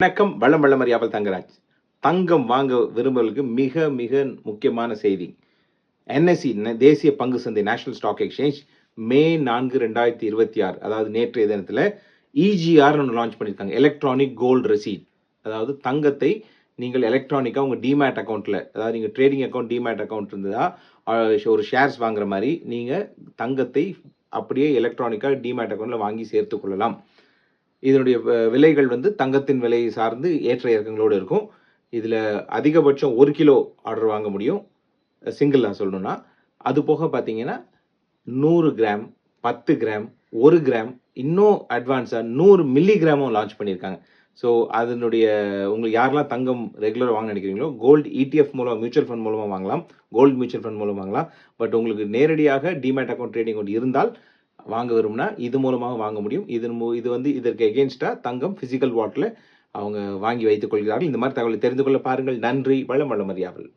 வணக்கம். வளம் வளமறியாமல் தங்கராஜ். தங்கம் வாங்க விரும்புவர்களுக்கு மிக மிக முக்கியமான செய்தி. என்எஸ்இ தேசிய பங்கு சந்தை நேஷனல் ஸ்டாக் எக்ஸ்சேஞ்ச் மே 4, 2026 அதாவது நேற்றைய தினத்துல இஜிஆர் லான்ச் பண்ணியிருக்காங்க. Electronic gold receipt. அதாவது தங்கத்தை நீங்கள் எலக்ட்ரானிக்கா உங்க டிமேட் அக்கவுண்ட்ல, அதாவது நீங்க ட்ரேடிங் அக்கவுண்ட், டிமேட் அக்கவுண்ட் இருந்ததா ஒரு ஷேர்ஸ் வாங்குற மாதிரி நீங்க தங்கத்தை அப்படியே எலக்ட்ரானிக்கா டிமேட் அக்கவுண்ட்ல வாங்கி சேர்த்துக் கொள்ளலாம். இதனுடைய விலைகள் தங்கத்தின் விலை சார்ந்து ஏற்ற இறக்கங்களோடு இருக்கும். இதுல அதிகபட்சம் 1 கிலோ ஆர்டர் வாங்க முடியும். சிங்கிளா சொல்லணும்னா. அது போக பார்த்தீங்கன்னா 100 கிராம், 10 கிராம், 1 கிராம், இன்னும் அட்வான்ஸா 100 மில்லி கிராமும் லான்ச் பண்ணியிருக்காங்க. ஸோ அதனுடைய உங்களுக்கு யாரெல்லாம் தங்கம் ரெகுலரா வாங்க நினைக்கிறீங்களோ, கோல்டு இடிஎஃப் மூலம் மியூச்சுவல் ஃபண்ட் மூலமா வாங்கலாம். கோல்டு மியூச்சுவல் ஃபண்ட் மூலம் வாங்கலாம். பட் உங்களுக்கு நேரடியாக டிமேட் அக்கவுண்ட், ட்ரேடிங் அக்கவுண்ட் இருந்தால் வாங்க விரும்பினா இது மூலமாக வாங்க முடியும். இதற்கு எகெயின்ஸ்டா தங்கம் பிசிக்கல் வாட்ல அவங்க வாங்கி வைத்துக் கொள்கிறார்கள். இந்த மாதிரி தகவலை தெரிந்து கொள்ள பாருங்கள். நன்றி. வளம் வளமறியாமல்.